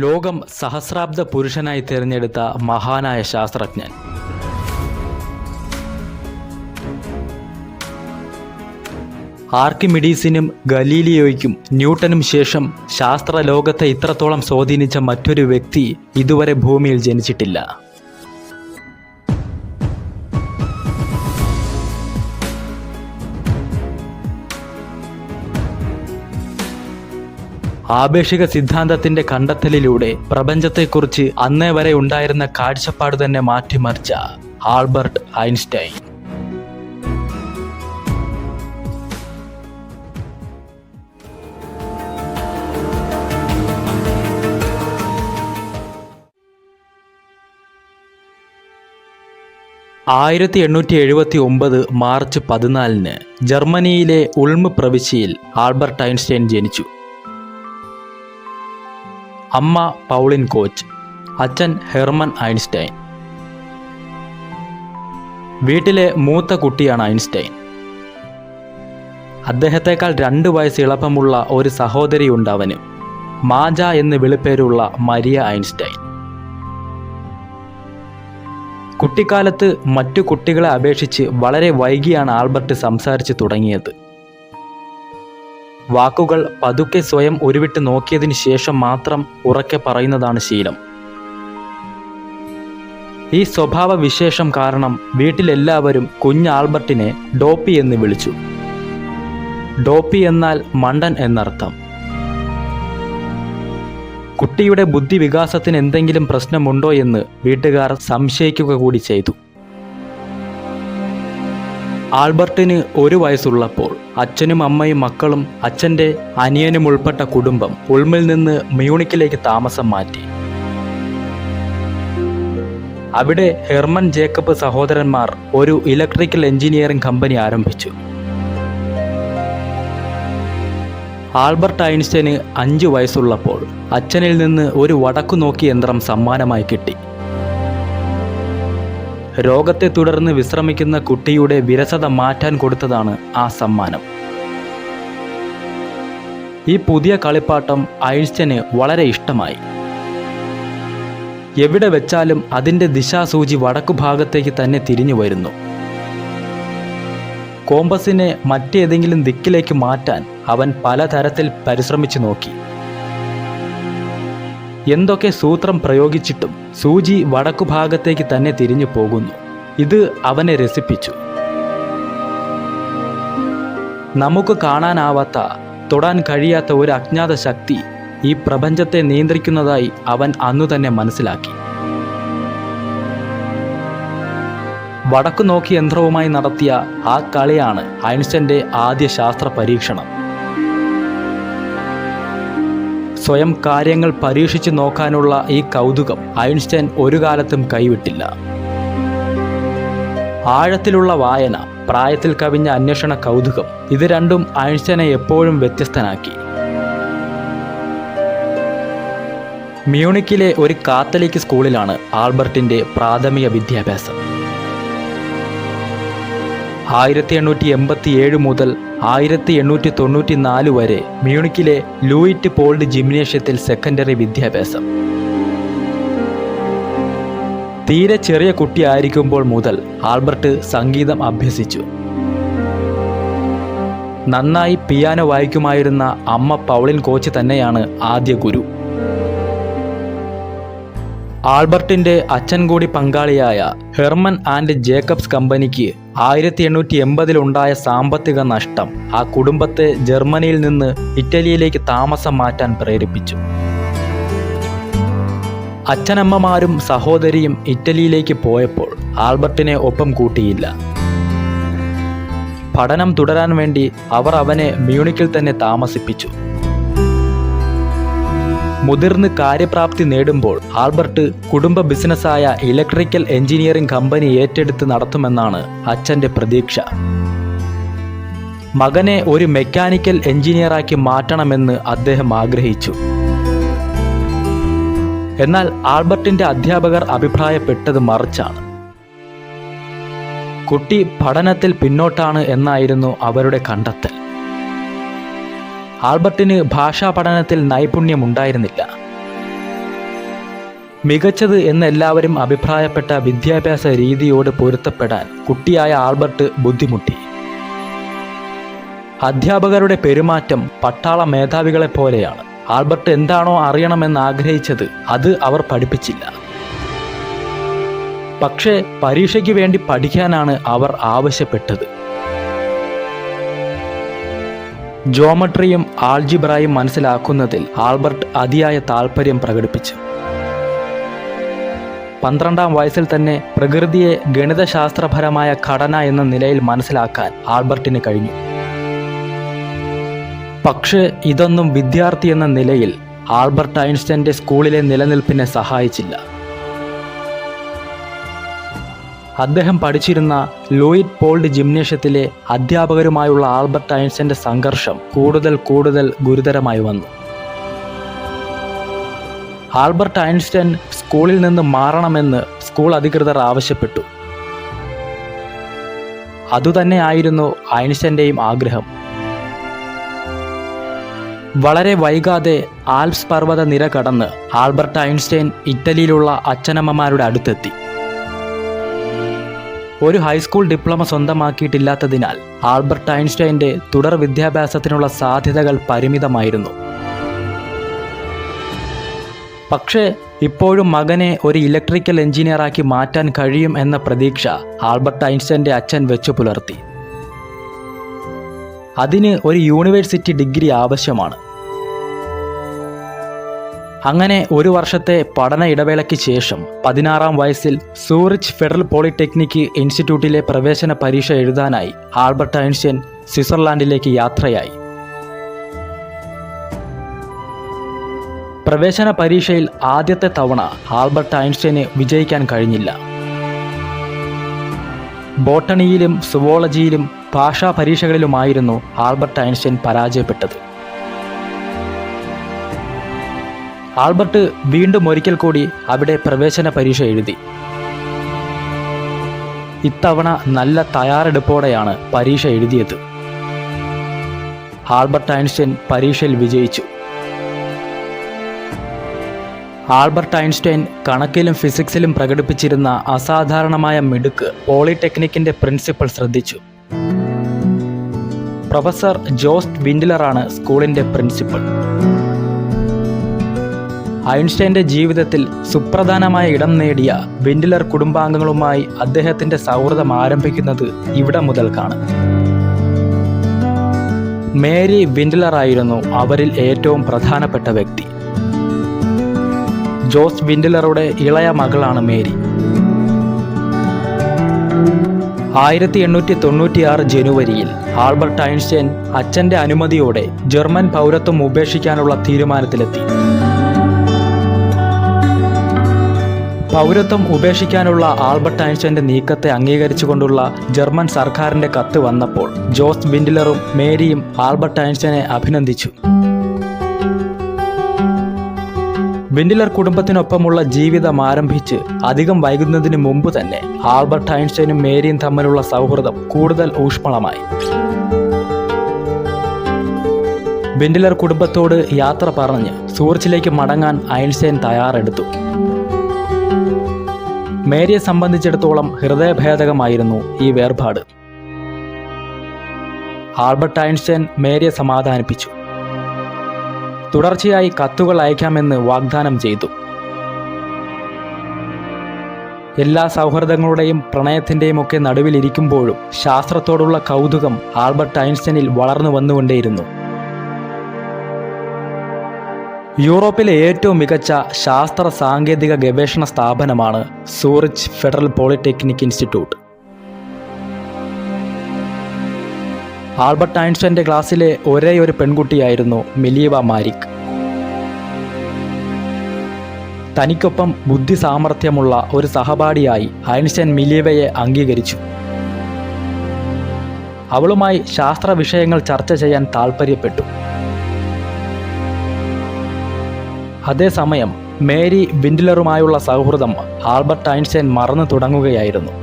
ലോകം സഹസ്രാബ്ദ പുരുഷനായി തിരഞ്ഞെടുത്ത മഹാനായ ശാസ്ത്രജ്ഞൻ. ആർക്കിമിഡീസിനും ഗലീലിയോയ്ക്കും ന്യൂട്ടനും ശേഷം ശാസ്ത്രലോകത്തെ ഇത്രത്തോളം സ്വാധീനിച്ച മറ്റൊരു വ്യക്തി ഇതുവരെ ഭൂമിയിൽ ജനിച്ചിട്ടില്ല. ആപേക്ഷിക സിദ്ധാന്തത്തിന്റെ കണ്ടെത്തലിലൂടെ പ്രപഞ്ചത്തെക്കുറിച്ച് അന്നേ വരെ ഉണ്ടായിരുന്ന കാഴ്ചപ്പാട് തന്നെ മാറ്റിമറിച്ച ആൽബർട്ട് ഐൻസ്റ്റൈൻ. മാർച്ച് 14 ജർമ്മനിയിലെ ഉൾമ് പ്രവിശ്യയിൽ ആൽബർട്ട് ഐൻസ്റ്റൈൻ ജനിച്ചു. അമ്മ പൗളിൻ കോച്ച്, അച്ഛൻ ഹെർമൻ ഐൻസ്റ്റൈൻ. വീട്ടിലെ മൂത്ത കുട്ടിയാണ് ഐൻസ്റ്റൈൻ. അദ്ദേഹത്തെക്കാൾ 2 വയസ്സ് ഇളപ്പമുള്ള ഒരു സഹോദരിയുണ്ട് അവന്. മാജ എന്ന് വിളിപ്പേരുള്ള മരിയ ഐൻസ്റ്റൈൻ. കുട്ടിക്കാലത്ത് മറ്റു കുട്ടികളെ അപേക്ഷിച്ച് വളരെ വൈകിയാണ് ആൽബർട്ട് സംസാരിച്ചു തുടങ്ങിയത്. വാക്കുകൾ പതുക്കെ സ്വയം ഉരുവിട്ട് നോക്കിയതിന് ശേഷം മാത്രം ഉറക്കെ പറയുന്നതാണ് ശീലം. ഈ സ്വഭാവ വിശേഷം കാരണം വീട്ടിലെല്ലാവരും കുഞ്ഞ് ആൽബർട്ടിനെ ഡോപ്പി എന്ന് വിളിച്ചു. ഡോപ്പി എന്നാൽ മണ്ടൻ എന്നർത്ഥം. കുട്ടിയുടെ ബുദ്ധി വികാസത്തിന് എന്തെങ്കിലും പ്രശ്നമുണ്ടോ എന്ന് വീട്ടുകാർ സംശയിക്കുക കൂടി ചെയ്തു. ആൽബർട്ടിന് 1 വയസ്സുള്ളപ്പോൾ അച്ഛനും അമ്മയും മക്കളും അച്ഛൻ്റെ അനിയനും ഉൾപ്പെട്ട കുടുംബം ഉൾമിൽ നിന്ന് മ്യൂണിക്കിലേക്ക് താമസം മാറ്റി. അവിടെ ഹെർമൻ ജേക്കബ് സഹോദരന്മാർ ഒരു ഇലക്ട്രിക്കൽ എഞ്ചിനീയറിംഗ് കമ്പനി ആരംഭിച്ചു. ആൽബർട്ട് ഐൻസ്റ്റൈന് 5 വയസ്സുള്ളപ്പോൾ അച്ഛനിൽ നിന്ന് ഒരു വടക്കുനോക്കി യന്ത്രം സമ്മാനമായി കിട്ടി. രോഗത്തെ തുടർന്ന് വിശ്രമിക്കുന്ന കുട്ടിയുടെ വിരസത മാറ്റാൻ കൊടുത്തതാണ് ആ സമ്മാനം. ഈ പുതിയ കളിപ്പാട്ടം ഐൻസ്റ്റൈന് വളരെ ഇഷ്ടമായി. എവിടെ വെച്ചാലും അതിൻ്റെ ദിശാസൂചി വടക്കു ഭാഗത്തേക്ക് തന്നെ തിരിഞ്ഞു വരുന്നു. കോമ്പസിനെ മറ്റേതെങ്കിലും ദിക്കിലേക്ക് മാറ്റാൻ അവൻ പലതരത്തിൽ പരിശ്രമിച്ചു നോക്കി. എന്തൊക്കെ സൂത്രം പ്രയോഗിച്ചിട്ടും സൂചി വടക്കു ഭാഗത്തേക്ക് തന്നെ തിരിഞ്ഞു പോകുന്നു. ഇത് അവനെ രസിപ്പിച്ചു. നമുക്ക് കാണാനാവാത്ത, തൊടാൻ കഴിയാത്ത ഒരു അജ്ഞാത ശക്തി ഈ പ്രപഞ്ചത്തെ നിയന്ത്രിക്കുന്നതായി അവൻ അന്നു തന്നെ മനസ്സിലാക്കി. വടക്കു നോക്കി യന്ത്രവുമായി നടത്തിയ ആ കളിയാണ് ഐൻസ്റ്റൈൻ്റെ ആദ്യ ശാസ്ത്ര പരീക്ഷണം. സ്വയം കാര്യങ്ങൾ പരീക്ഷിച്ചു നോക്കാനുള്ള ഈ കൗതുകം ഐൻസ്റ്റൈൻ ഒരു കാലത്തും കൈവിട്ടില്ല. ആഴത്തിലുള്ള വായന, പ്രായത്തിൽ കവിഞ്ഞ അന്വേഷണ കൗതുകം, ഇത് രണ്ടും ഐൻസ്റ്റൈനെ എപ്പോഴും വ്യത്യസ്തനാക്കി. മ്യൂണിക്കിലെ ഒരു കാത്തലിക് സ്കൂളിലാണ് ആൽബർട്ടിൻ്റെ പ്രാഥമിക വിദ്യാഭ്യാസം. 1887 മുതൽ 1894 വരെ മ്യൂണിക്കിലെ ലൂയിറ്റ് പോൾഡ് ജിംനേഷ്യത്തിൽ സെക്കൻഡറി വിദ്യാഭ്യാസം. തീരെ ചെറിയ കുട്ടിയായിരിക്കുമ്പോൾ മുതൽ ആൽബർട്ട് സംഗീതം അഭ്യസിച്ചു. നന്നായി പിയാനോ വായിക്കുമായിരുന്ന അമ്മ പൗളിൻ കോച്ച് തന്നെയാണ് ആദ്യ ഗുരു. ആൽബർട്ടിൻ്റെ അച്ഛൻ കൂടി പങ്കാളിയായ ഹെർമൻ ആൻഡ് ജേക്കബ്സ് കമ്പനിക്ക് 1880 ഉണ്ടായ സാമ്പത്തിക നഷ്ടം ആ കുടുംബത്തെ ജർമ്മനിയിൽ നിന്ന് ഇറ്റലിയിലേക്ക് താമസം മാറ്റാൻ പ്രേരിപ്പിച്ചു. അച്ഛനമ്മമാരും സഹോദരിയും ഇറ്റലിയിലേക്ക് പോയപ്പോൾ ആൽബർട്ടിനെ ഒപ്പം കൂട്ടിയില്ല. പഠനം തുടരാൻ വേണ്ടി അവർ അവനെ മ്യൂണിക്കിൽ തന്നെ താമസിപ്പിച്ചു. മുതിർന്ന് കാര്യപ്രാപ്തി നേടുമ്പോൾ ആൽബർട്ട് കുടുംബ ബിസിനസ്സായ ഇലക്ട്രിക്കൽ എഞ്ചിനീയറിംഗ് കമ്പനി ഏറ്റെടുത്ത് നടത്തുമെന്നാണ് അച്ഛൻ്റെ പ്രതീക്ഷ. മകനെ ഒരു മെക്കാനിക്കൽ എഞ്ചിനീയറാക്കി മാറ്റണമെന്ന് അദ്ദേഹം ആഗ്രഹിച്ചു. എന്നാൽ ആൽബർട്ടിൻ്റെ അധ്യാപകർ അഭിപ്രായപ്പെട്ടത് മറിച്ചാണ്. കുട്ടി പഠനത്തിൽ പിന്നോട്ടാണ് എന്നായിരുന്നു അവരുടെ കണ്ടെത്തൽ. ആൽബർട്ടിന് ഭാഷാ പഠനത്തിൽ നൈപുണ്യമുണ്ടായിരുന്നില്ല. മികച്ചത് എന്ന് എല്ലാവരും അഭിപ്രായപ്പെട്ട വിദ്യാഭ്യാസ രീതിയോട് പൊരുത്തപ്പെടാൻ കുട്ടിയായ ആൽബർട്ട് ബുദ്ധിമുട്ടി. അധ്യാപകരുടെ പെരുമാറ്റം പട്ടാള മേധാവികളെ പോലെയാണ്. ആൽബർട്ട് എന്താണോ അറിയണമെന്ന് ആഗ്രഹിച്ചത് അത് അവർ പഠിപ്പിച്ചില്ല. പക്ഷേ പരീക്ഷയ്ക്ക് വേണ്ടി പഠിക്കാനാണ് അവർ ആവശ്യപ്പെട്ടത്. ജോമെട്രിയും ആൾജിബ്രയും മനസ്സിലാക്കുന്നതിൽ ആൽബർട്ട് അതിയായ താൽപ്പര്യം പ്രകടിപ്പിച്ചു. 12-ാം വയസ്സിൽ തന്നെ പ്രകൃതിയെ ഗണിതശാസ്ത്രപരമായ ഘടന എന്ന നിലയിൽ മനസ്സിലാക്കാൻ ആൽബർട്ടിന് കഴിഞ്ഞു. പക്ഷേ ഇതൊന്നും വിദ്യാർത്ഥി എന്ന നിലയിൽ ആൽബർട്ട് ഐൻസ്റ്റൈൻ്റെ സ്കൂളിലെ നിലനിൽപ്പിനെ സഹായിച്ചില്ല. അദ്ദേഹം പഠിച്ചിരുന്ന ലൂയിഡ് പോൾഡ് ജിംനേഷ്യത്തിലെ അധ്യാപകരുമായുള്ള ആൽബർട്ട് ഐൻസ്റ്റൈൻ്റെ സംഘർഷം കൂടുതൽ ഗുരുതരമായി വന്നു. ആൽബർട്ട് ഐൻസ്റ്റൈൻ സ്കൂളിൽ നിന്ന് മാറണമെന്ന് സ്കൂൾ അധികൃതർ ആവശ്യപ്പെട്ടു. അതുതന്നെയായിരുന്നു ഐൻസ്റ്റൈൻ്റെയും ആഗ്രഹം. വളരെ വൈകാതെ ആൽപ്സ് പർവ്വത നിര കടന്ന് ആൽബർട്ട് ഐൻസ്റ്റൈൻ ഇറ്റലിയിലുള്ള അച്ഛനമ്മമാരുടെ അടുത്തെത്തി. ഒരു ഹൈസ്കൂൾ ഡിപ്ലോമ സ്വന്തമാക്കിയിട്ടില്ലാത്തതിനാൽ ആൽബർട്ട് ഐൻസ്റ്റൈൻ്റെ തുടർ വിദ്യാഭ്യാസത്തിനുള്ള സാധ്യതകൾ പരിമിതമായിരുന്നു. പക്ഷേ ഇപ്പോഴും മകനെ ഒരു ഇലക്ട്രിക്കൽ എഞ്ചിനീയറാക്കി മാറ്റാൻ കഴിയും എന്ന പ്രതീക്ഷ ആൽബർട്ട് ഐൻസ്റ്റൈൻ്റെ അച്ഛൻ വെച്ചു പുലർത്തി. അതിന് ഒരു യൂണിവേഴ്സിറ്റി ഡിഗ്രി ആവശ്യമാണ്. അങ്ങനെ ഒരു വർഷത്തെ പഠന ഇടവേളയ്ക്ക് ശേഷം 16-ാം വയസ്സിൽ സൂറിച്ച് ഫെഡറൽ പോളിടെക്നിക് ഇൻസ്റ്റിറ്റ്യൂട്ടിലെ പ്രവേശന പരീക്ഷ എഴുതാനായി ആൽബർട്ട് ഐൻസ്റ്റൈൻ സ്വിറ്റ്സർലാൻഡിലേക്ക് യാത്രയായി. പ്രവേശന പരീക്ഷയിൽ ആദ്യത്തെ തവണ ആൽബർട്ട് ഐൻസ്റ്റൈന് വിജയിക്കാൻ കഴിഞ്ഞില്ല. ബോട്ടണിയിലും സുവോളജിയിലും ഭാഷാ പരീക്ഷകളിലുമായിരുന്നു ആൽബർട്ട് ഐൻസ്റ്റൈൻ പരാജയപ്പെട്ടത്. ആൽബർട്ട് വീണ്ടും ഒരിക്കൽ കൂടി അവിടെ പ്രവേശന പരീക്ഷ എഴുതി. ഇത്തവണ നല്ല തയ്യാറെടുപ്പോടെയാണ് പരീക്ഷ എഴുതിയത്. ആൽബർട്ട് ഐൻസ്റ്റൈൻ പരീക്ഷയിൽ വിജയിച്ചു. ആൽബർട്ട് ഐൻസ്റ്റൈൻ കണക്കിലും ഫിസിക്സിലും പ്രകടിപ്പിച്ചിരുന്ന അസാധാരണമായ മിടുക്ക് പോളിടെക്നിക്കിൻ്റെ പ്രിൻസിപ്പൽ ശ്രദ്ധിച്ചു. പ്രൊഫസർ ജോസ്റ്റ് വിൻഡിലറാണ് സ്കൂളിൻ്റെ പ്രിൻസിപ്പൽ. ഐൻസ്റ്റൈൻ്റെ ജീവിതത്തിൽ സുപ്രധാനമായ ഇടം നേടിയ വിൻഡിലർ കുടുംബാംഗങ്ങളുമായി അദ്ദേഹത്തിൻ്റെ സൗഹൃദം ആരംഭിക്കുന്നത് ഇവിടെ മുതൽക്കാണ്. മേരി വിൻഡിലറായിരുന്നു അവരിൽ ഏറ്റവും പ്രധാനപ്പെട്ട വ്യക്തി. ജോസ് വിൻഡിലറുടെ ഇളയ മകളാണ് മേരി. 1896 ജനുവരിയിൽ ആൽബർട്ട് ഐൻസ്റ്റൈൻ അച്ഛൻ്റെ അനുമതിയോടെ ജർമ്മൻ പൗരത്വം ഉപേക്ഷിക്കാനുള്ള തീരുമാനത്തിലെത്തി. പൗരത്വം ഉപേക്ഷിക്കാനുള്ള ആൽബർട്ട് ഐൻസ്റ്റൈൻ്റെ നീക്കത്തെ അംഗീകരിച്ചുകൊണ്ടുള്ള ജർമ്മൻ സർക്കാരിൻ്റെ കത്ത് വന്നപ്പോൾ ജോസ് വിൻഡിലറും മേരിയും ആൽബർട്ട് ഐൻസ്റ്റൈനെ അഭിനന്ദിച്ചു. വിൻഡിലർ കുടുംബത്തിനൊപ്പമുള്ള ജീവിതം ആരംഭിച്ച് അധികം വൈകുന്നതിന് മുമ്പ് തന്നെ ആൽബർട്ട് ഐൻസ്റ്റൈനും മേരിയും തമ്മിലുള്ള സൗഹൃദം കൂടുതൽ ഊഷ്മളമായി. വിൻഡിലർ കുടുംബത്തോട് യാത്ര പറഞ്ഞ് സൂറിച്ചിലേക്ക് മടങ്ങാൻ ഐൻസ്റ്റൈൻ തയ്യാറെടുത്തു. മേരിയെ സംബന്ധിച്ചിടത്തോളം ഹൃദയഭേദകമായിരുന്നു ഈ വേർപാട്. ആൽബർട്ട് ഐൻസ്റ്റൈൻ മേരിയെ സമാധാനിപ്പിച്ചു. തുടർച്ചയായി കത്തുകൾ അയക്കാമെന്ന് വാഗ്ദാനം ചെയ്തു. എല്ലാ സൗഹൃദങ്ങളുടെയും പ്രണയത്തിൻ്റെയും ഒക്കെ നടുവിലിരിക്കുമ്പോഴും ശാസ്ത്രത്തോടുള്ള കൗതുകം ആൽബർട്ട് ഐൻസ്റ്റൈനിൽ വളർന്നു വന്നുകൊണ്ടേയിരുന്നു. യൂറോപ്പിലെ ഏറ്റവും മികച്ച ശാസ്ത്ര സാങ്കേതിക ഗവേഷണ സ്ഥാപനമാണ് Zurich federal polytechnic institute. Albert ഐൻസ്റ്റൈൻ്റെ ക്ലാസ്സിലെ ഒരേയൊരു പെൺകുട്ടിയായിരുന്നു മിലീവ മാരിക്. തനിക്കൊപ്പം ബുദ്ധി സാമർഥ്യമുള്ള ഒരു സഹപാഠിയായി ഐൻസ്റ്റൈൻ മിലീവയെ അംഗീകരിച്ചു. അവളുമായി ശാസ്ത്ര വിഷയങ്ങൾ ചർച്ച ചെയ്യാൻ താൽപ്പര്യപ്പെട്ടു. അതേസമയം മേരി വിൻഡിലറുമായുള്ള സൗഹൃദം ആൽബർട്ട് ഐൻസ്റ്റൈൻ മറന്നു തുടങ്ങുകയായിരുന്നു.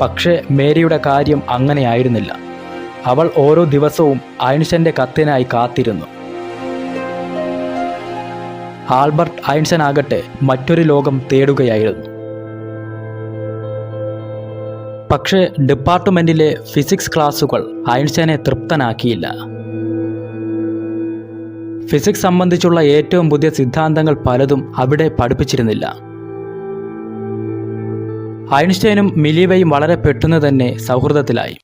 പക്ഷേ മേരിയുടെ കാര്യം അങ്ങനെയായിരുന്നില്ല. അവൾ ഓരോ ദിവസവും ഐൻസ്റ്റൈൻ്റെ കത്തിനായി കാത്തിരുന്നു. ആൽബർട്ട് ഐൻസ്റ്റൈൻ ആകട്ടെ മറ്റൊരു ലോകം തേടുകയായിരുന്നു. പക്ഷേ ഡിപ്പാർട്ട്മെന്റിലെ ഫിസിക്സ് ക്ലാസുകൾ ഐൻസ്റ്റൈനെ തൃപ്തനാക്കിയില്ല. ഫിസിക്സ് സംബന്ധിച്ചുള്ള ഏറ്റവും പുതിയ സിദ്ധാന്തങ്ങൾ പലതും അവിടെ പഠിപ്പിച്ചിരുന്നില്ല. ഐൻസ്റ്റൈനും മിലീവയും വളരെ പെട്ടെന്ന് തന്നെ സൗഹൃദത്തിലായി.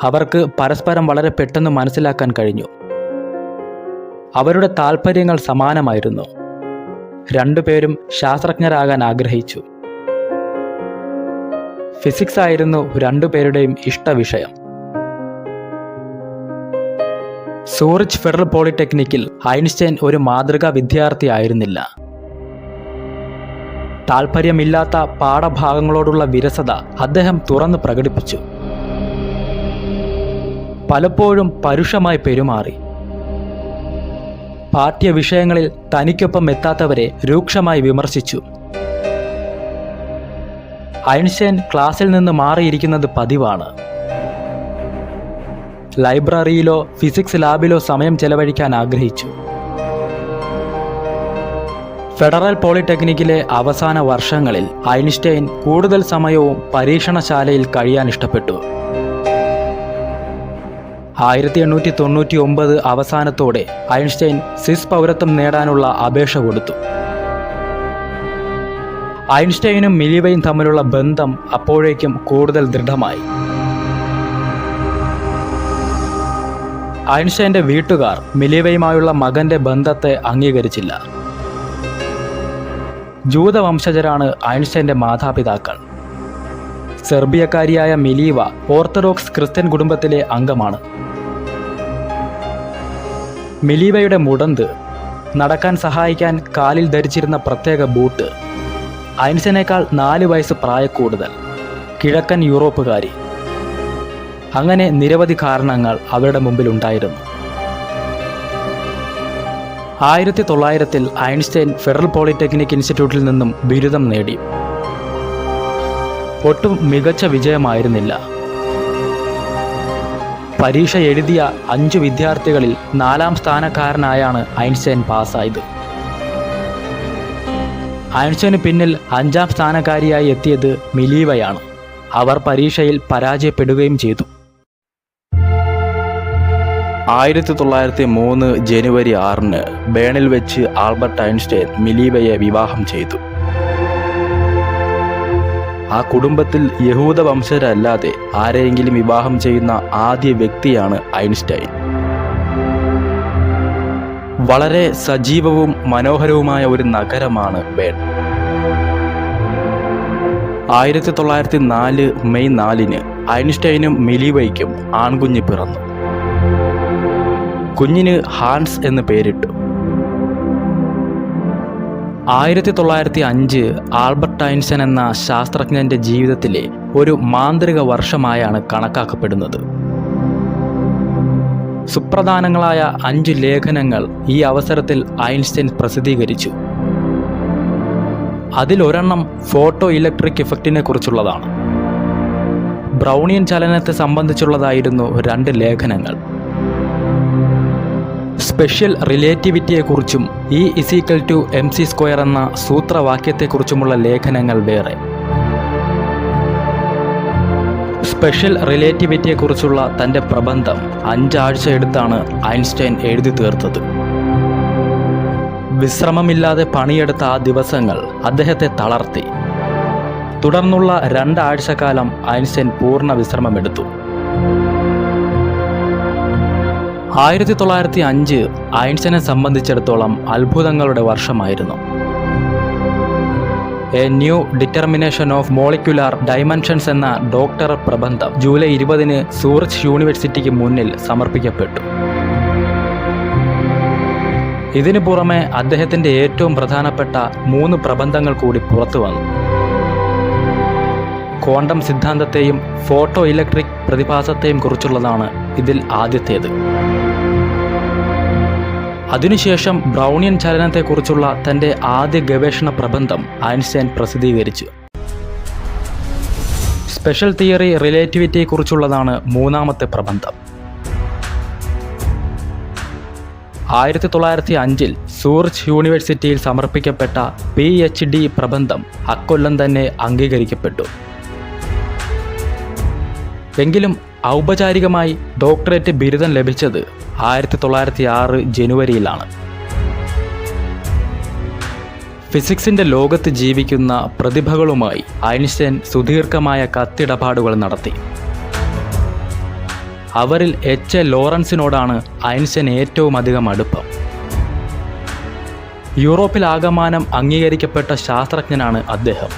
അവർക്ക് പരസ്പരം വളരെ പെട്ടെന്ന് മനസ്സിലാക്കാൻ കഴിഞ്ഞു. അവരുടെ താൽപ്പര്യങ്ങൾ സമാനമായിരുന്നു. രണ്ടുപേരും ശാസ്ത്രജ്ഞരാകാൻ ആഗ്രഹിച്ചു. ഫിസിക്സ് ആയിരുന്നു രണ്ടുപേരുടെയും ഇഷ്ടവിഷയം. സൂറിച്ച് ഫെഡറൽ പോളിടെക്നിക്കിൽ ഐൻസ്റ്റൈൻ ഒരു മാതൃകാ വിദ്യാർത്ഥി ആയിരുന്നില്ല. താൽപ്പര്യമില്ലാത്ത പാഠഭാഗങ്ങളോടുള്ള വിരസത അദ്ദേഹം തുറന്ന് പ്രകടിപ്പിച്ചു. പലപ്പോഴും പരുഷമായി പെരുമാറി. പാഠ്യവിഷയങ്ങളിൽ തനിക്കൊപ്പം എത്താത്തവരെ രൂക്ഷമായി വിമർശിച്ചു. ഐൻസ്റ്റൈൻ ക്ലാസ്സിൽ നിന്ന് മാറിയിരിക്കുന്നത് പതിവാണ്. ലൈബ്രറിയിലോ ഫിസിക്സ് ലാബിലോ സമയം ചെലവഴിക്കാൻ ആഗ്രഹിച്ചു. ഫെഡറൽ പോളിടെക്നിക്കിലെ അവസാന വർഷങ്ങളിൽ ഐൻസ്റ്റൈൻ കൂടുതൽ സമയവും പരീക്ഷണശാലയിൽ കഴിയാൻ ഇഷ്ടപ്പെട്ടു. 1899 അവസാനത്തോടെ ഐൻസ്റ്റൈൻ സ്വിസ് പൗരത്വം നേടാനുള്ള അപേക്ഷ കൊടുത്തു. ഐൻസ്റ്റൈനും മിലീവയും തമ്മിലുള്ള ബന്ധം അപ്പോഴേക്കും കൂടുതൽ ദൃഢമായി. ഐൻസ്റ്റൈൻ്റെ വീട്ടുകാർ മിലീവയുമായുള്ള മകന്റെ ബന്ധത്തെ അംഗീകരിച്ചില്ല. ജൂതവംശജരാണ് ഐൻസ്റ്റൈൻ്റെ മാതാപിതാക്കൾ. സെർബിയക്കാരിയായ മിലീവ ഓർത്തഡോക്സ് ക്രിസ്ത്യൻ കുടുംബത്തിലെ അംഗമാണ്. മിലീവയുടെ മുടന്ത്, നടക്കാൻ സഹായിക്കാൻ കാലിൽ ധരിച്ചിരുന്ന പ്രത്യേക ബൂട്ട്, ഐൻസ്റ്റൈനേക്കാൾ 4 വയസ്സ് പ്രായക്കൂടുതൽ, കിഴക്കൻ യൂറോപ്പുകാരി, അങ്ങനെ നിരവധി കാരണങ്ങൾ അവരുടെ മുമ്പിലുണ്ടായിരുന്നു. 1900 ഐൻസ്റ്റൈൻ ഫെഡറൽ പോളിടെക്നിക് ഇൻസ്റ്റിറ്റ്യൂട്ടിൽ നിന്നും ബിരുദം നേടി. ഒട്ടും മികച്ച വിജയമായിരുന്നില്ല. പരീക്ഷ എഴുതിയ 5 വിദ്യാർത്ഥികളിൽ 4ാം സ്ഥാനക്കാരനായാണ് ഐൻസ്റ്റൈൻ പാസ്സായത്. ഐൻസ്റ്റൈന് പിന്നിൽ 5ാം സ്ഥാനക്കാരിയായി എത്തിയത് മിലീവയാണ്. അവർ പരീക്ഷയിൽ പരാജയപ്പെടുകയും ചെയ്തു. 1903 ജനുവരി 6 ബേണിൽ വെച്ച് ആൽബർട്ട് ഐൻസ്റ്റൈൻ മിലീവയെ വിവാഹം ചെയ്തു. ആ കുടുംബത്തിൽ യഹൂദ വംശജരല്ലാതെ ആരെയെങ്കിലും വിവാഹം ചെയ്യുന്ന ആദ്യ വ്യക്തിയാണ് ഐൻസ്റ്റൈൻ. വളരെ സജീവവും മനോഹരവുമായ ഒരു നഗരമാണ് ബേൺ. 1904 മെയ് 4 ഐൻസ്റ്റൈനും മിലീവയ്ക്കും ആൺകുഞ്ഞ് പിറന്നു. കുഞ്ഞിന് ഹാൻസ് എന്ന് പേരിട്ടു. 1905 ആൽബർട്ട് ഐൻസ്റ്റൈൻ എന്ന ശാസ്ത്രജ്ഞന്റെ ജീവിതത്തിലെ ഒരു മാന്ത്രിക വർഷമായാണ് കണക്കാക്കപ്പെടുന്നത്. സുപ്രധാനങ്ങളായ 5 ലേഖനങ്ങൾ ഈ അവസരത്തിൽ ഐൻസ്റ്റൈൻ പ്രസിദ്ധീകരിച്ചു. അതിലൊരെണ്ണം ഫോട്ടോ ഇലക്ട്രിക് ഇഫക്റ്റിനെ കുറിച്ചുള്ളതാണ്. ബ്രൗണിയൻ ചലനത്തെ സംബന്ധിച്ചുള്ളതായിരുന്നു 2 ലേഖനങ്ങൾ. സ്പെഷ്യൽ റിലേറ്റിവിറ്റിയെക്കുറിച്ചും E=mc² എന്ന സൂത്രവാക്യത്തെക്കുറിച്ചുമുള്ള ലേഖനങ്ങൾ വേറെ. സ്പെഷ്യൽ റിലേറ്റിവിറ്റിയെക്കുറിച്ചുള്ള തൻ്റെ പ്രബന്ധം 5 ആഴ്ച എടുത്താണ് ഐൻസ്റ്റൈൻ എഴുതി തീർത്തത്. വിശ്രമമില്ലാതെ പണിയെടുത്ത ആ ദിവസങ്ങൾ അദ്ദേഹത്തെ തളർത്തി. തുടർന്നുള്ള 2 ആഴ്ചക്കാലം ഐൻസ്റ്റൈൻ പൂർണ്ണ വിശ്രമമെടുത്തു. 1905 ഐൻസ്റ്റൈനെ സംബന്ധിച്ചിടത്തോളം അത്ഭുതങ്ങളുടെ വർഷമായിരുന്നു. A new determination of molecular dimensions എന്ന ഡോക്ടർ പ്രബന്ധം ജൂലൈ 20 സൂറിച്ച് യൂണിവേഴ്സിറ്റിക്ക് മുന്നിൽ സമർപ്പിക്കപ്പെട്ടു. ഇതിനു പുറമെ അദ്ദേഹത്തിൻ്റെ ഏറ്റവും പ്രധാനപ്പെട്ട 3 പ്രബന്ധങ്ങൾ കൂടി പുറത്തു വന്നു. ക്വാണ്ടം സിദ്ധാന്തത്തെയും ഫോട്ടോ ഇലക്ട്രിക് പ്രതിഭാസത്തെയും കുറിച്ചുള്ളതാണ് ഇതിൽ ആദ്യത്തേത്. അതിനുശേഷം ബ്രൗണിയൻ ചലനത്തെക്കുറിച്ചുള്ള തൻ്റെ ആദ്യ ഗവേഷണ പ്രബന്ധം ഐൻസ്റ്റൈൻ പ്രസിദ്ധീകരിച്ചു. സ്പെഷ്യൽ തിയറി റിലേറ്റിവിറ്റിയെക്കുറിച്ചുള്ളതാണ് 3ാമത്തെ പ്രബന്ധം. 1905 സൂറിച്ച് യൂണിവേഴ്സിറ്റിയിൽ സമർപ്പിക്കപ്പെട്ട PhD പ്രബന്ധം അക്കൊല്ലം തന്നെ അംഗീകരിക്കപ്പെട്ടു. എങ്കിലും ഔപചാരികമായി ഡോക്ടറേറ്റ് ബിരുദം ലഭിച്ചത് 1906 ജനുവരിയിലാണ്. ഫിസിക്സിൻ്റെ ലോകത്ത് ജീവിക്കുന്ന പ്രതിഭകളുമായി ഐൻസ്റ്റൈൻ സുദീർഘമായ കത്തിടപാടുകൾ നടത്തി. അവരിൽ H. ലോറൻസിനോടാണ് ഐൻസ്റ്റൈൻ ഏറ്റവും അധികം അടുപ്പം. യൂറോപ്പിലാകമാനം അംഗീകരിക്കപ്പെട്ട ശാസ്ത്രജ്ഞനാണ് അദ്ദേഹം.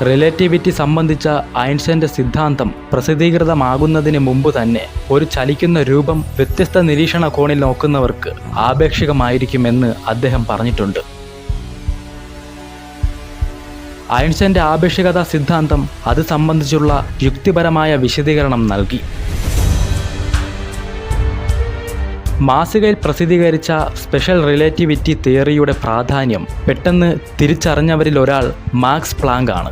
റിലേറ്റിവിറ്റി സംബന്ധിച്ച ഐൻസ്റ്റൈൻ്റെ സിദ്ധാന്തം പ്രസിദ്ധീകൃതമാകുന്നതിന് മുമ്പ് തന്നെ ഒരു ചലിക്കുന്ന രൂപം വ്യത്യസ്ത നിരീക്ഷണ കോണിൽ നോക്കുന്നവർക്ക് ആപേക്ഷികമായിരിക്കുമെന്ന് അദ്ദേഹം പറഞ്ഞിട്ടുണ്ട്. ഐൻസ്റ്റൈൻ്റെ ആപേക്ഷികതാ സിദ്ധാന്തം അത് സംബന്ധിച്ചുള്ള യുക്തിപരമായ വിശദീകരണം നൽകി. മാസികയിൽ പ്രസിദ്ധീകരിച്ച സ്പെഷ്യൽ റിലേറ്റിവിറ്റി തിയറിയുടെ പ്രാധാന്യം പെട്ടെന്ന് തിരിച്ചറിഞ്ഞവരിൽ ഒരാൾ മാക്സ് പ്ലാങ്ക് ആണ്.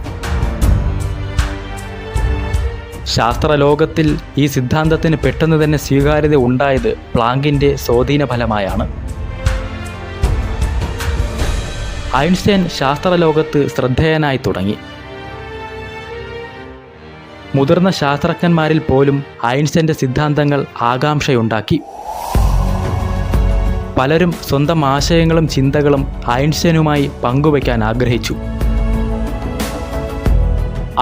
ശാസ്ത്രലോകത്തിൽ ഈ സിദ്ധാന്തത്തിന് പെട്ടെന്ന് തന്നെ സ്വീകാര്യത ഉണ്ടായത് പ്ലാങ്കിൻ്റെ സ്വാധീന ഫലമായാണ്. ഐൻസ്റ്റൈൻ ശാസ്ത്രലോകത്ത് ശ്രദ്ധേയനായി തുടങ്ങി. മുതിർന്ന ശാസ്ത്രജ്ഞന്മാരിൽ പോലും ഐൻസ്റ്റൈൻ്റെ സിദ്ധാന്തങ്ങൾ ആകാംക്ഷയുണ്ടാക്കി. പലരും സ്വന്തം ആശയങ്ങളും ചിന്തകളും ഐൻസ്റ്റൈനുമായി പങ്കുവയ്ക്കാൻ ആഗ്രഹിച്ചു.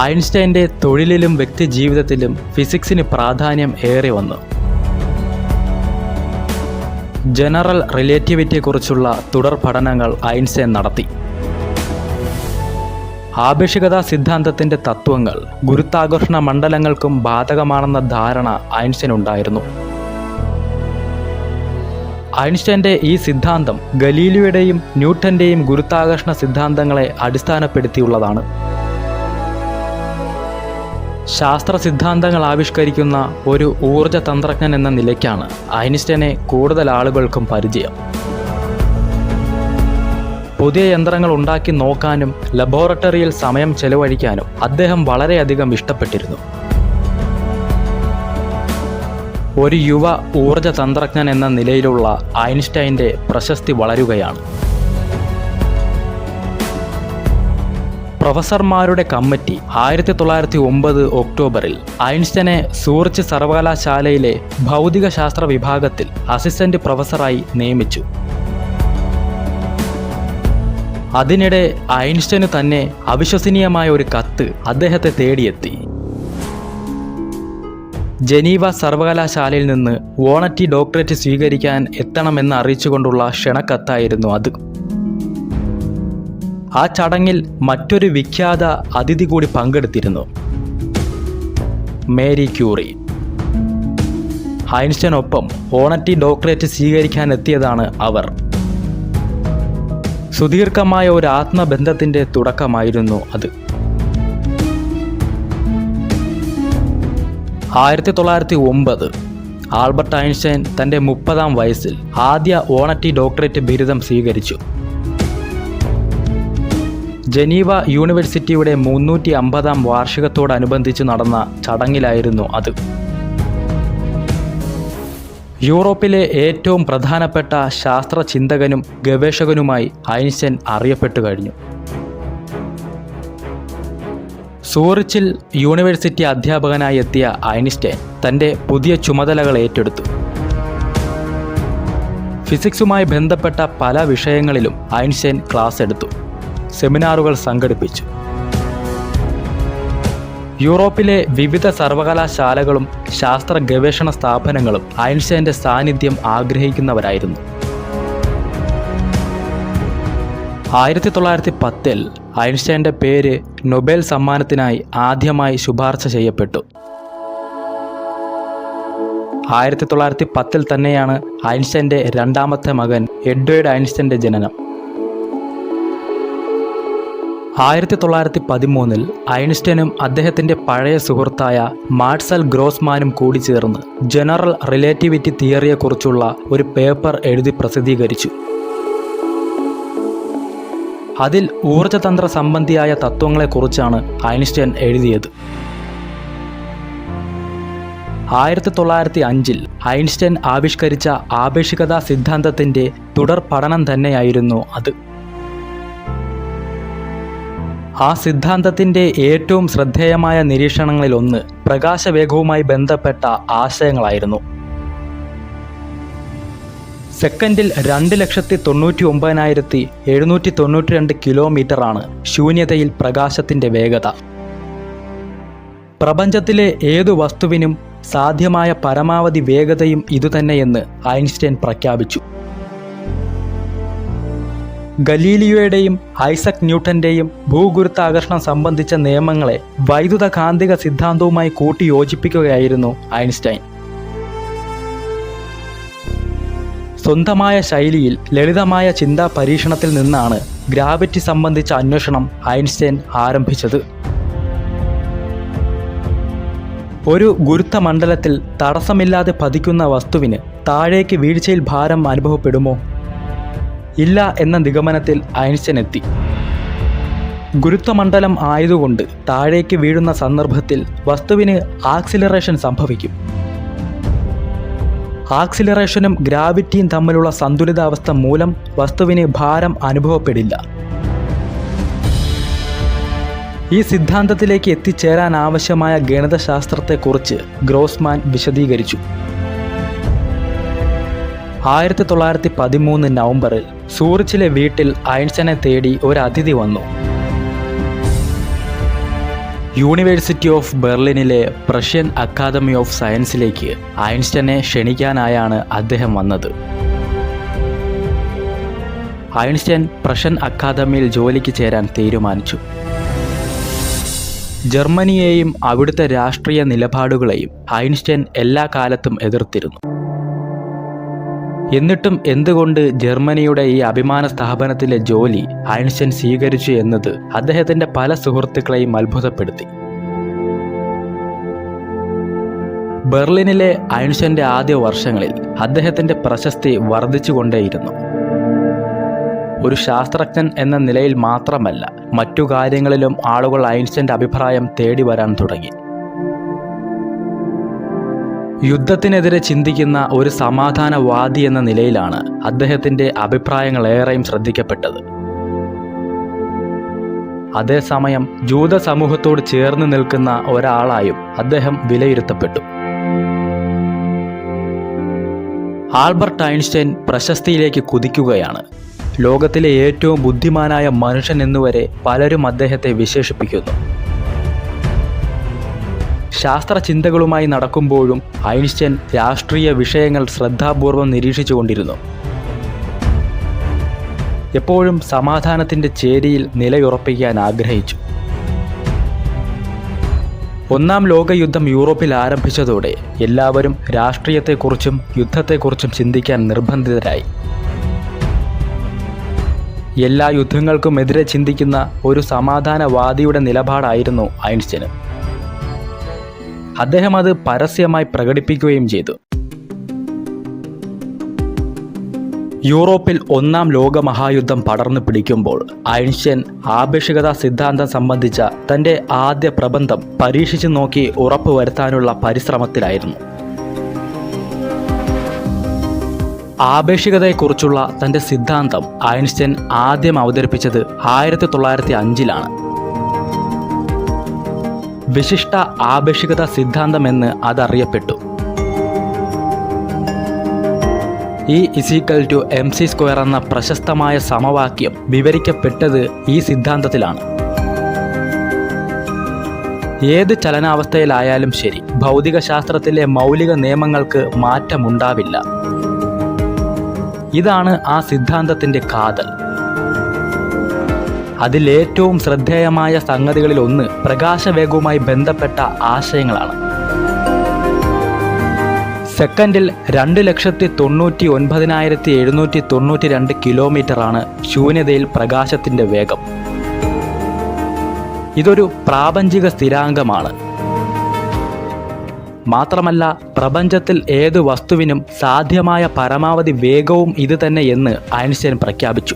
ഐൻസ്റ്റൈൻ്റെ തൊഴിലിലും വ്യക്തിജീവിതത്തിലും ഫിസിക്സിന് പ്രാധാന്യം ഏറെ വന്നു. ജനറൽ റിലേറ്റിവിറ്റിയെക്കുറിച്ചുള്ള തുടർ പഠനങ്ങൾ ഐൻസ്റ്റൈൻ നടത്തി. ആപേക്ഷികതാ സിദ്ധാന്തത്തിൻ്റെ തത്വങ്ങൾ ഗുരുത്വാകർഷണ മണ്ഡലങ്ങൾക്കും ബാധകമാണെന്ന ധാരണ ഐൻസ്റ്റൈൻ ഉണ്ടായിരുന്നു. ഐൻസ്റ്റൈൻ്റെ ഈ സിദ്ധാന്തം ഗലീലിയോയുടെയും ന്യൂട്ടൻ്റെയും ഗുരുത്വാകർഷണ സിദ്ധാന്തങ്ങളെ അടിസ്ഥാനപ്പെടുത്തിയുള്ളതാണ്. ശാസ്ത്ര സിദ്ധാന്തങ്ങൾ ആവിഷ്കരിക്കുന്ന ഒരു ഊർജ തന്ത്രജ്ഞൻ എന്ന നിലയ്ക്കാണ് ഐൻസ്റ്റൈനെ കൂടുതൽ ആളുകൾക്കും പരിചയം. പുതിയ യന്ത്രങ്ങൾ ഉണ്ടാക്കി നോക്കാനും ലബോറട്ടറിയിൽ സമയം ചെലവഴിക്കാനും അദ്ദേഹം വളരെയധികം ഇഷ്ടപ്പെട്ടിരുന്നു. ഒരു യുവ ഊർജ തന്ത്രജ്ഞൻ എന്ന നിലയിലുള്ള ഐൻസ്റ്റൈൻ്റെ പ്രശസ്തി വളരുകയാണ്. പ്രൊഫസർമാരുടെ കമ്മിറ്റി 1909 ഒക്ടോബറിൽ ഐൻസ്റ്റൈനെ സൂറിച്ച് സർവകലാശാലയിലെ ഭൗതികശാസ്ത്ര വിഭാഗത്തിൽ അസിസ്റ്റന്റ് പ്രൊഫസറായി നിയമിച്ചു. അതിനിടെ ഐൻസ്റ്റൈന് തന്നെ അവിശ്വസനീയമായ ഒരു കത്ത് അദ്ദേഹത്തെ തേടിയെത്തി. ജനീവ സർവകലാശാലയിൽ നിന്ന് ഓണറ്റി ഡോക്ടറേറ്റ് സ്വീകരിക്കാൻ എത്തണമെന്ന് അറിയിച്ചുകൊണ്ടുള്ള ക്ഷണക്കത്തായിരുന്നു അത്. ആ ചടങ്ങിൽ മറ്റൊരു വിഖ്യാത അതിഥി കൂടി പങ്കെടുത്തിരുന്നു, മേരി ക്യൂറി. ഐൻസ്റ്റൈനൊപ്പം ഓണറ്റി ഡോക്ടറേറ്റ് സ്വീകരിക്കാൻ എത്തിയതാണ് അവർ. സുദീർഘമായ ഒരു ആത്മബന്ധത്തിൻ്റെ തുടക്കമായിരുന്നു അത്. 1909 ആൽബർട്ട് ഐൻസ്റ്റൈൻ തൻ്റെ 30-ാം വയസ്സിൽ ആദ്യ ഓണറ്റി ഡോക്ടറേറ്റ് ബിരുദം സ്വീകരിച്ചു. ജനീവ യൂണിവേഴ്സിറ്റിയുടെ 350-ാം വാർഷികത്തോടനുബന്ധിച്ച് നടന്ന ചടങ്ങിലായിരുന്നു അത്. യൂറോപ്പിലെ ഏറ്റവും പ്രധാനപ്പെട്ട ശാസ്ത്ര ചിന്തകനും ഗവേഷകനുമായി ഐൻസ്റ്റൈൻ അറിയപ്പെട്ടു കഴിഞ്ഞു. സൂറിച്ചിൽ യൂണിവേഴ്സിറ്റി അധ്യാപകനായി എത്തിയ ഐൻസ്റ്റൈൻ തൻ്റെ പുതിയ ചുമതലകൾ ഏറ്റെടുത്തു. ഫിസിക്സുമായി ബന്ധപ്പെട്ട പല വിഷയങ്ങളിലും ഐൻസ്റ്റൈൻ ക്ലാസ് എടുത്തു, സെമിനാറുകൾ സംഘടിപ്പിച്ചു. യൂറോപ്പിലെ വിവിധ സർവകലാശാലകളും ശാസ്ത്ര ഗവേഷണ സ്ഥാപനങ്ങളും ഐൻസ്റ്റൈൻ്റെ സാന്നിധ്യം ആഗ്രഹിക്കുന്നവരായിരുന്നു. 1910 ഐൻസ്റ്റൈൻ്റെ പേര് നൊബേൽ സമ്മാനത്തിനായി ആദ്യമായി ശുപാർശ ചെയ്യപ്പെട്ടു. 1910 തന്നെയാണ് ഐൻസ്റ്റൈൻ്റെ രണ്ടാമത്തെ മകൻ എഡ്വേർഡ് ഐൻസ്റ്റൈൻ്റെ ജനനം. 1913 ഐൻസ്റ്റൈനും അദ്ദേഹത്തിൻ്റെ പഴയ സുഹൃത്തായ മാർസൽ ഗ്രോസ്മാനും കൂടി ചേർന്ന് ജനറൽ റിലേറ്റിവിറ്റി തിയറിയെക്കുറിച്ചുള്ള ഒരു പേപ്പർ എഴുതി പ്രസിദ്ധീകരിച്ചു. അതിൽ ഊർജതന്ത്ര സംബന്ധിയായ തത്വങ്ങളെക്കുറിച്ചാണ് ഐൻസ്റ്റൈൻ എഴുതിയത്. 1905 ഐൻസ്റ്റൈൻ ആവിഷ്കരിച്ച ആപേക്ഷികതാ സിദ്ധാന്തത്തിൻ്റെ തുടർ പഠനം തന്നെയായിരുന്നു അത്. ആ സിദ്ധാന്തത്തിൻ്റെ ഏറ്റവും ശ്രദ്ധേയമായ നിരീക്ഷണങ്ങളിലൊന്ന് പ്രകാശവേഗവുമായി ബന്ധപ്പെട്ട ആശയങ്ങളായിരുന്നു. സെക്കൻഡിൽ 2,99,792 കിലോമീറ്ററാണ് ശൂന്യതയിൽ പ്രകാശത്തിൻ്റെ വേഗത. പ്രപഞ്ചത്തിലെ ഏതു വസ്തുവിനും സാധ്യമായ പരമാവധി വേഗതയും ഇതുതന്നെയെന്ന് ഐൻസ്റ്റൈൻ പ്രഖ്യാപിച്ചു. ഗലീലിയോയുടെയും ഐസക് ന്യൂട്ടന്റെയും ഭൂഗുരുത്വാകർഷണം സംബന്ധിച്ച നിയമങ്ങളെ വൈദ്യുതകാന്തിക സിദ്ധാന്തവുമായി കൂട്ടിയോജിപ്പിക്കുകയായിരുന്നു ഐൻസ്റ്റൈൻ. സ്വന്തമായ ശൈലിയിൽ ലളിതമായ ചിന്താ പരീക്ഷണത്തിൽ നിന്നാണ് ഗ്രാവിറ്റി സംബന്ധിച്ച അന്വേഷണം ഐൻസ്റ്റൈൻ ആരംഭിച്ചത്. ഒരു ഗുരുത്വമണ്ഡലത്തിൽ തടസ്സമില്ലാതെ പതിക്കുന്ന വസ്തുവിന് താഴേക്ക് വീഴ്ചയിൽ ഭാരം അനുഭവപ്പെടുമോ? ഇല്ല എന്ന നിഗമനത്തിൽ ഐൻസ്റ്റൈൻ എത്തി. ഗുരുത്വമണ്ഡലം ആയതുകൊണ്ട് താഴേക്ക് വീഴുന്ന സന്ദർഭത്തിൽ വസ്തുവിന് ആക്സിലറേഷൻ സംഭവിക്കും. ആക്സിലറേഷനും ഗ്രാവിറ്റിയും തമ്മിലുള്ള സന്തുലിതാവസ്ഥ മൂലം വസ്തുവിന് ഭാരം അനുഭവപ്പെടില്ല. ഈ സിദ്ധാന്തത്തിലേക്ക് എത്തിച്ചേരാൻ ആവശ്യമായ ഗണിതശാസ്ത്രത്തെക്കുറിച്ച് ഗ്രോസ്മാൻ വിശദീകരിച്ചു. 1913 നവംബറിൽ സൂറിച്ചിലെ വീട്ടിൽ ഐൻസ്റ്റൈനെ തേടി ഒരു അതിഥി വന്നു. യൂണിവേഴ്സിറ്റി ഓഫ് ബെർലിനിലെ പ്രഷ്യൻ അക്കാദമി ഓഫ് സയൻസിലേക്ക് ഐൻസ്റ്റൈനെ ക്ഷണിക്കാനായാണ് അദ്ദേഹം വന്നത്. ഐൻസ്റ്റൈൻ പ്രഷ്യൻ അക്കാദമിയിൽ ജോലിക്ക് ചേരാൻ തീരുമാനിച്ചു. ജർമ്മനിയെയും അവിടുത്തെ രാഷ്ട്രീയ നിലപാടുകളെയും ഐൻസ്റ്റൈൻ എല്ലാ കാലത്തും എതിർത്തിരുന്നു. എന്നിട്ടും എന്തുകൊണ്ട് ജർമ്മനിയുടെ ഈ അഭിമാന സ്ഥാപനത്തിലെ ജോലി ഐൻസ്റ്റൈൻ സ്വീകരിച്ചു എന്നത് അദ്ദേഹത്തിൻ്റെ പല സുഹൃത്തുക്കളെയും അത്ഭുതപ്പെടുത്തി. ബെർലിനിലെ ഐൻസ്റ്റൈൻ്റെ ആദ്യ വർഷങ്ങളിൽ അദ്ദേഹത്തിൻ്റെ പ്രശസ്തി വർദ്ധിച്ചുകൊണ്ടേയിരുന്നു. ഒരു ശാസ്ത്രജ്ഞൻ എന്ന നിലയിൽ മാത്രമല്ല, മറ്റു കാര്യങ്ങളിലും ആളുകൾ ഐൻസ്റ്റൈൻ്റെ അഭിപ്രായം തേടി വരാൻ തുടങ്ങി. യുദ്ധത്തിനെതിരെ ചിന്തിക്കുന്ന ഒരു സമാധാനവാദി എന്ന നിലയിലാണ് അദ്ദേഹത്തിൻ്റെ അഭിപ്രായങ്ങൾ ഏറെയും ശ്രദ്ധിക്കപ്പെട്ടത്. അതേസമയം ജൂത സമൂഹത്തോട് ചേർന്ന് നിൽക്കുന്ന ഒരാളായും അദ്ദേഹം വിലയിരുത്തപ്പെട്ടു. Albert Einstein പ്രശസ്തിയിലേക്ക് കുതിക്കുകയാണ്. ലോകത്തിലെ ഏറ്റവും ബുദ്ധിമാനായ മനുഷ്യൻ എന്നുവരെ പലരും അദ്ദേഹത്തെ വിശേഷിപ്പിക്കുന്നു. ശാസ്ത്രചിന്തകളുമായി നടക്കുമ്പോഴും ഐൻസ്റ്റൈൻ രാഷ്ട്രീയ വിഷയങ്ങൾ ശ്രദ്ധാപൂർവം നിരീക്ഷിച്ചുകൊണ്ടിരുന്നു. എപ്പോഴും സമാധാനത്തിൻ്റെ ചേരിയിൽ നിലയുറപ്പിക്കാൻ ആഗ്രഹിച്ചു. ഒന്നാം ലോകയുദ്ധം യൂറോപ്പിൽ ആരംഭിച്ചതോടെ എല്ലാവരും രാഷ്ട്രീയത്തെക്കുറിച്ചും യുദ്ധത്തെക്കുറിച്ചും ചിന്തിക്കാൻ നിർബന്ധിതരായി. എല്ലാ യുദ്ധങ്ങൾക്കും എതിരെ ചിന്തിക്കുന്ന ഒരു സമാധാനവാദിയുടെ നിലപാടായിരുന്നു ഐൻസ്റ്റൈന്. അദ്ദേഹം അത് പരസ്യമായി പ്രകടിപ്പിക്കുകയും ചെയ്തു. യൂറോപ്പിൽ ഒന്നാം ലോകമഹായുദ്ധം പടർന്നു പിടിക്കുമ്പോൾ ഐൻസ്റ്റൈൻ ആപേക്ഷികതാ സിദ്ധാന്തം സംബന്ധിച്ച തൻ്റെ ആദ്യ പ്രബന്ധം പരീക്ഷിച്ചു നോക്കി ഉറപ്പുവരുത്താനുള്ള പരിശ്രമത്തിലായിരുന്നു. ആപേക്ഷികതയെക്കുറിച്ചുള്ള തൻ്റെ സിദ്ധാന്തം ഐൻസ്റ്റൈൻ ആദ്യം അവതരിപ്പിച്ചത് 1905-ലാണ്. വിശിഷ്ട ആപേക്ഷികത സിദ്ധാന്തമെന്ന് അതറിയപ്പെട്ടു. E=mc² എന്ന പ്രശസ്തമായ സമവാക്യം വിവരിക്കപ്പെട്ടത് ഈ സിദ്ധാന്തത്തിലാണ്. ഏത് ചലനാവസ്ഥയിലായാലും ശരി, ഭൗതികശാസ്ത്രത്തിലെ മൗലിക നിയമങ്ങൾക്ക് മാറ്റമുണ്ടാവില്ല. ഇതാണ് ആ സിദ്ധാന്തത്തിൻ്റെ കാതൽ. അതിലേറ്റവും ശ്രദ്ധേയമായ സംഗതികളിലൊന്ന് പ്രകാശവേഗവുമായി ബന്ധപ്പെട്ട ആശയങ്ങളാണ്. സെക്കൻഡിൽ 2,99,792 കിലോമീറ്ററാണ് ശൂന്യതയിൽ പ്രകാശത്തിൻ്റെ വേഗം. ഇതൊരു പ്രാപഞ്ചിക സ്ഥിരാങ്കമാണ്. മാത്രമല്ല, പ്രപഞ്ചത്തിൽ ഏതു വസ്തുവിനും സാധ്യമായ പരമാവധി വേഗവും ഇത് തന്നെ എന്ന് ഐൻസ്റ്റൈൻ പ്രഖ്യാപിച്ചു.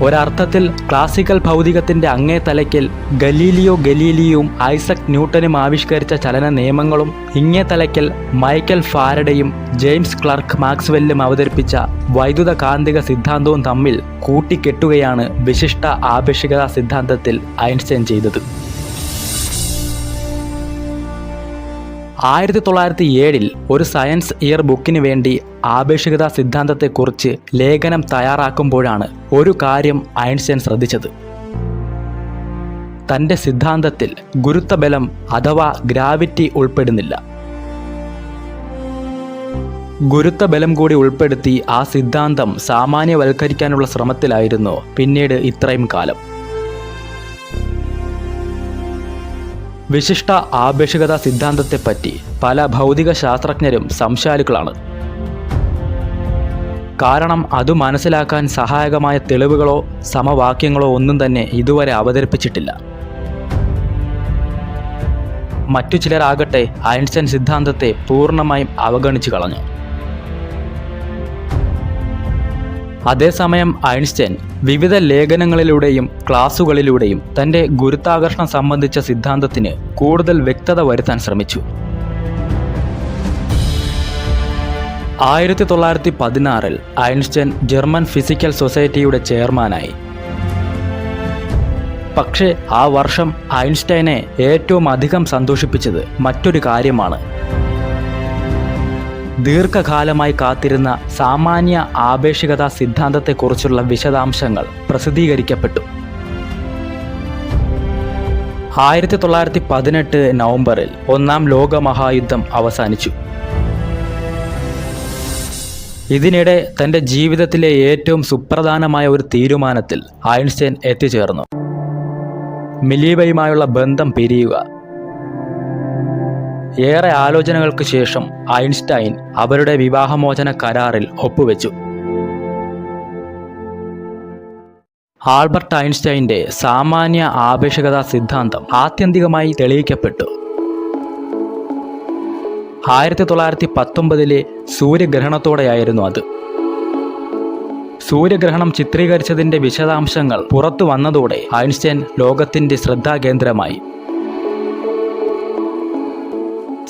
ഒരർത്ഥത്തിൽ ക്ലാസിക്കൽ ഭൗതികത്തിന്റെ അങ്ങേ തലയ്ക്കൽ ഗലീലിയോയും ഐസക് ന്യൂട്ടനും ആവിഷ്കരിച്ച ചലന നിയമങ്ങളും ഇങ്ങേ തലയ്ക്കൽ മൈക്കൽ ഫാരഡയും ജെയിംസ് ക്ലർക്ക് മാക്സ്വെല്ലും അവതരിപ്പിച്ച വൈദ്യുത കാന്തിക സിദ്ധാന്തവും തമ്മിൽ കൂട്ടിക്കെട്ടുകയാണ് വിശിഷ്ട ആപേക്ഷികതാ സിദ്ധാന്തത്തിൽ ഐൻസ്റ്റൈൻ ചെയ്തത്. 1907 ഒരു സയൻസ് ഇയർ ബുക്കിന് വേണ്ടി ആപേക്ഷികതാ സിദ്ധാന്തത്തെക്കുറിച്ച് ലേഖനം തയ്യാറാക്കുമ്പോഴാണ് ഒരു കാര്യം ഐൻസ്റ്റൈൻ ശ്രദ്ധിച്ചത്. തൻ്റെ സിദ്ധാന്തത്തിൽ ഗുരുത്വബലം അഥവാ ഗ്രാവിറ്റി ഉൾപ്പെടുന്നില്ല. ഗുരുത്വബലം കൂടി ഉൾപ്പെടുത്തി ആ സിദ്ധാന്തം സാമാന്യവൽക്കരിക്കാനുള്ള ശ്രമത്തിലായിരുന്നു പിന്നീട് ഇത്രയും കാലം. വിശിഷ്ട ആപേക്ഷികതാ സിദ്ധാന്തത്തെപ്പറ്റി പല ഭൗതിക ശാസ്ത്രജ്ഞരും സംശയാലുക്കളാണ്. കാരണം അത് മനസ്സിലാക്കാൻ സഹായകമായ തെളിവുകളോ സമവാക്യങ്ങളോ ഒന്നും തന്നെ ഇതുവരെ അവതരിപ്പിച്ചിട്ടില്ല. മറ്റു ചിലരാകട്ടെ ഐൻസ്റ്റൈൻ സിദ്ധാന്തത്തെ പൂർണ്ണമായും അവഗണിച്ചു കളഞ്ഞു. അതേസമയം ഐൻസ്റ്റൈൻ വിവിധ ലേഖനങ്ങളിലൂടെയും ക്ലാസുകളിലൂടെയും തൻ്റെ ഗുരുത്വാകർഷണം സംബന്ധിച്ച സിദ്ധാന്തത്തിന് കൂടുതൽ വ്യക്തത വരുത്താൻ ശ്രമിച്ചു. 1916 ഐൻസ്റ്റൈൻ ജർമ്മൻ ഫിസിക്കൽ സൊസൈറ്റിയുടെ ചെയർമാനായി. പക്ഷേ ആ വർഷം ഐൻസ്റ്റൈനെ ഏറ്റവും അധികം സന്തോഷിപ്പിച്ചത് മറ്റൊരു കാര്യമാണ്. ദീർഘകാലമായി കാത്തിരുന്ന സാമാന്യ ആപേക്ഷികതാ സിദ്ധാന്തത്തെക്കുറിച്ചുള്ള വിശദാംശങ്ങൾ പ്രസിദ്ധീകരിക്കപ്പെട്ടു. 1918 നവംബറിൽ ഒന്നാം ലോകമഹായുദ്ധം അവസാനിച്ചു. ഇതിനിടെ തൻ്റെ ജീവിതത്തിലെ ഏറ്റവും സുപ്രധാനമായ ഒരു തീരുമാനത്തിൽ ഐൻസ്റ്റൈൻ എത്തിച്ചേർന്നു. മിലീവയുമായുള്ള ബന്ധം പിരിയുക. ഏറെ ആലോചനകൾക്ക് ശേഷം ഐൻസ്റ്റൈൻ അവരുടെ വിവാഹമോചന കരാറിൽ ഒപ്പുവെച്ചു. ആൽബർട്ട് ഐൻസ്റ്റൈൻ്റെ സാമാന്യ ആപേക്ഷികതാ സിദ്ധാന്തം ആത്യന്തികമായി തെളിയിക്കപ്പെട്ടു. 1919 സൂര്യഗ്രഹണത്തോടെയായിരുന്നു അത്. സൂര്യഗ്രഹണം ചിത്രീകരിച്ചതിൻ്റെ വിശദാംശങ്ങൾ പുറത്തു വന്നതോടെ ഐൻസ്റ്റൈൻ ലോകത്തിൻ്റെ ശ്രദ്ധാകേന്ദ്രമായി.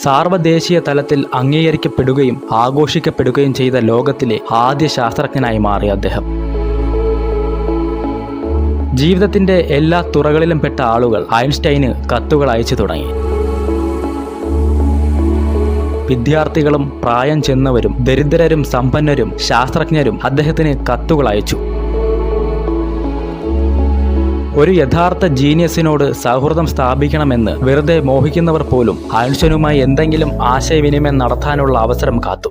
സാർവദേശീയ തലത്തിൽ അംഗീകരിക്കപ്പെടുകയും ആഘോഷിക്കപ്പെടുകയും ചെയ്ത ലോകത്തിലെ ആദ്യ ശാസ്ത്രജ്ഞനായി മാറി അദ്ദേഹം. ജീവിതത്തിൻ്റെ എല്ലാ തുറകളിലും പെട്ട ആളുകൾ ഐൻസ്റ്റൈന് കത്തുകൾ അയച്ചു തുടങ്ങി. വിദ്യാർത്ഥികളും പ്രായം ചെന്നവരും ദരിദ്രരും സമ്പന്നരും ശാസ്ത്രജ്ഞരും അദ്ദേഹത്തിന് കത്തുകൾ അയച്ചു. ഒരു യഥാർത്ഥ ജീനിയസിനോട് സൗഹൃദം സ്ഥാപിക്കണമെന്ന് വെറുതെ മോഹിക്കുന്നവർ പോലും ഐൻസ്റ്റൈനുമായി എന്തെങ്കിലും ആശയവിനിമയം നടത്താനുള്ള അവസരം കാത്തു.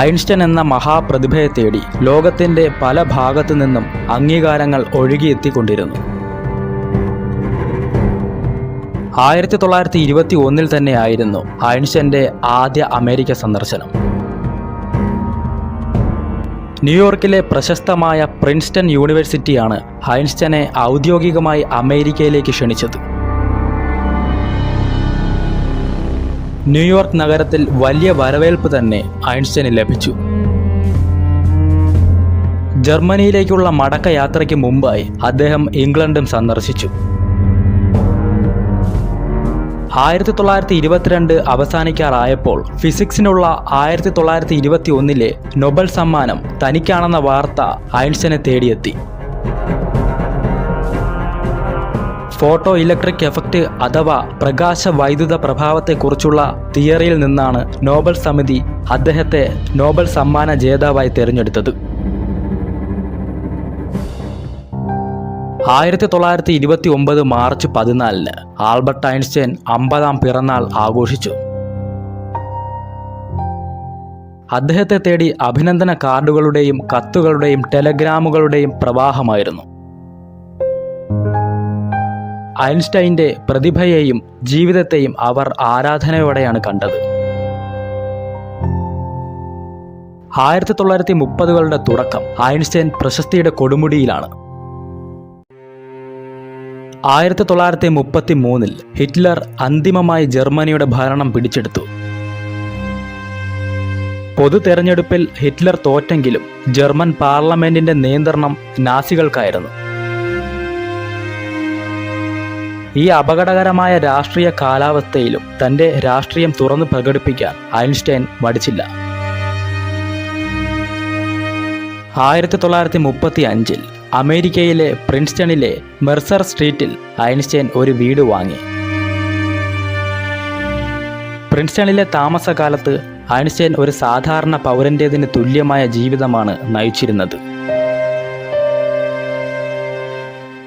ഐൻസ്റ്റൈൻ എന്ന മഹാപ്രതിഭയെ തേടി ലോകത്തിൻ്റെ പല ഭാഗത്തു നിന്നും അംഗീകാരങ്ങൾ ഒഴുകിയെത്തിക്കൊണ്ടിരുന്നു. 1921 തന്നെയായിരുന്നു ഐൻസ്റ്റൈൻ്റെ ആദ്യ അമേരിക്ക സന്ദർശനം. ന്യൂയോർക്കിലെ പ്രശസ്തമായ പ്രിൻസ്റ്റൺ യൂണിവേഴ്സിറ്റിയാണ് ഐൻസ്റ്റൈനെ ഔദ്യോഗികമായി അമേരിക്കയിലേക്ക് ക്ഷണിച്ചത്. ന്യൂയോർക്ക് നഗരത്തിൽ വലിയ വരവേൽപ്പ് തന്നെ ഐൻസ്റ്റൈന് ലഭിച്ചു. ജർമ്മനിയിലേക്കുള്ള മടക്കയാത്രയ്ക്ക് മുമ്പായി അദ്ദേഹം ഇംഗ്ലണ്ടും സന്ദർശിച്ചു. 1922 അവസാനിക്കാറായപ്പോൾ ഫിസിക്സിനുള്ള 1921 നൊബൽ സമ്മാനം തനിക്കാണെന്ന വാർത്ത ഐൻസ്റ്റൈനെ തേടിയെത്തി. ഫോട്ടോ ഇലക്ട്രിക് എഫക്റ്റ് അഥവാ പ്രകാശ വൈദ്യുത പ്രഭാവത്തെക്കുറിച്ചുള്ള തിയറിയിൽ നിന്നാണ് നോബൽ സമിതി അദ്ദേഹത്തെ നോബൽ സമ്മാന ജേതാവായി തിരഞ്ഞെടുത്തത്. 1929 മാർച്ച് 14 ആൽബർട്ട് ഐൻസ്റ്റൈൻ 50ാം പിറന്നാൾ ആഘോഷിച്ചു. അദ്ദേഹത്തെ തേടി അഭിനന്ദന കാർഡുകളുടെയും കത്തുകളുടെയും ടെലഗ്രാമുകളുടെയും പ്രവാഹമായിരുന്നു. ഐൻസ്റ്റൈൻ്റെ പ്രതിഭയെയും ജീവിതത്തെയും അവർ ആരാധനയോടെയാണ് കണ്ടത്. 1930കളുടെ തുടക്കം ഐൻസ്റ്റൈൻ പ്രശസ്തിയുടെ കൊടുമുടിയിലാണ്. 1933 ഹിറ്റ്ലർ അന്തിമമായി ജർമ്മനിയുടെ ഭരണം പിടിച്ചെടുത്തു. പൊതു തെരഞ്ഞെടുപ്പിൽ ഹിറ്റ്ലർ തോറ്റെങ്കിലും ജർമ്മൻ പാർലമെന്റിന്റെ നിയന്ത്രണം നാസികൾക്കായിരുന്നു. ഈ അപകടകരമായ രാഷ്ട്രീയ കാലാവസ്ഥയിലും തന്റെ രാഷ്ട്രീയം തുറന്നു പ്രകടിപ്പിക്കാൻ ഐൻസ്റ്റൈൻ മടിച്ചില്ല. 1935 അമേരിക്കയിലെ പ്രിൻസ്റ്റണിലെ മെർസർ സ്ട്രീറ്റിൽ ഐൻസ്റ്റൈൻ ഒരു വീട് വാങ്ങി. പ്രിൻസ്റ്റണിലെ താമസകാലത്ത് ഐൻസ്റ്റൈൻ ഒരു സാധാരണ പൗരൻ്റേതിന് തുല്യമായ ജീവിതമാണ് നയിച്ചിരുന്നത്.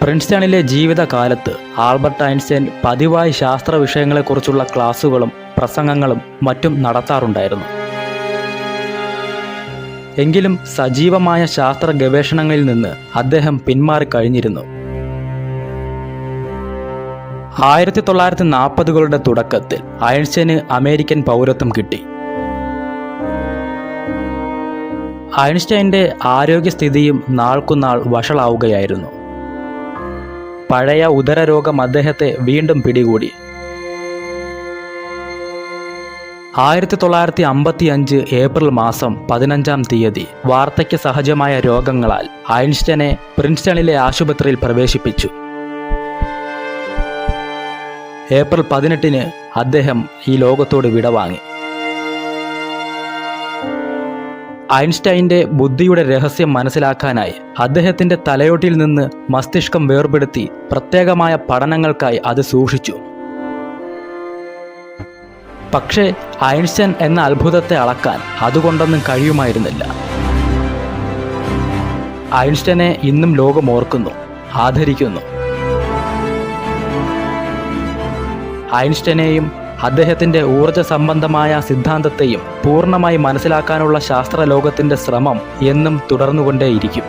പ്രിൻസ്റ്റണിലെ ജീവിതകാലത്ത് ആൽബർട്ട് ഐൻസ്റ്റൈൻ പതിവായി ശാസ്ത്ര വിഷയങ്ങളെക്കുറിച്ചുള്ള ക്ലാസുകളും പ്രസംഗങ്ങളും മറ്റും നടത്താറുണ്ടായിരുന്നു. എങ്കിലും സജീവമായ ശാസ്ത്ര ഗവേഷണങ്ങളിൽ നിന്ന് അദ്ദേഹം പിന്മാറിക്കഴിഞ്ഞിരുന്നു. 1940കളുടെ തുടക്കത്തിൽ ഐൻസ്റ്റൈന് അമേരിക്കൻ പൗരത്വം കിട്ടി. ഐൻസ്റ്റൈൻ്റെ ആരോഗ്യസ്ഥിതിയും നാൾക്കുനാൾ വഷളാവുകയായിരുന്നു. പഴയ ഉദരരോഗം അദ്ദേഹത്തെ വീണ്ടും പിടികൂടി. 1955 ഏപ്രിൽ മാസം 15-ാം തീയതി വാർദ്ധക്യ സഹജമായ രോഗങ്ങളാൽ ഐൻസ്റ്റൈനെ പ്രിൻസ്റ്റണിലെ ആശുപത്രിയിൽ പ്രവേശിപ്പിച്ചു. ഏപ്രിൽ 18-ന് അദ്ദേഹം ഈ ലോകത്തോട് വിടവാങ്ങി. ഐൻസ്റ്റൈൻ്റെ ബുദ്ധിയുടെ രഹസ്യം മനസ്സിലാക്കാനായി അദ്ദേഹത്തിൻ്റെ തലയോട്ടിൽ നിന്ന് മസ്തിഷ്കം വേർപെടുത്തി പ്രത്യേകമായ പഠനങ്ങൾക്കായി അത് സൂക്ഷിച്ചു. പക്ഷേ ഐൻസ്റ്റൈൻ എന്ന അത്ഭുതത്തെ അളക്കാൻ അതുകൊണ്ടൊന്നും കഴിയുമായിരുന്നില്ല. ഐൻസ്റ്റൈനെ ഇന്നും ലോകം ഓർക്കുന്നു, ആദരിക്കുന്നു. ഐൻസ്റ്റൈനെയും അദ്ദേഹത്തിൻ്റെ ഊർജ്ജ സംബന്ധമായ സിദ്ധാന്തത്തെയും പൂർണ്ണമായി മനസ്സിലാക്കാനുള്ള ശാസ്ത്രലോകത്തിൻ്റെ ശ്രമം എന്നും തുടർന്നുകൊണ്ടേയിരിക്കും.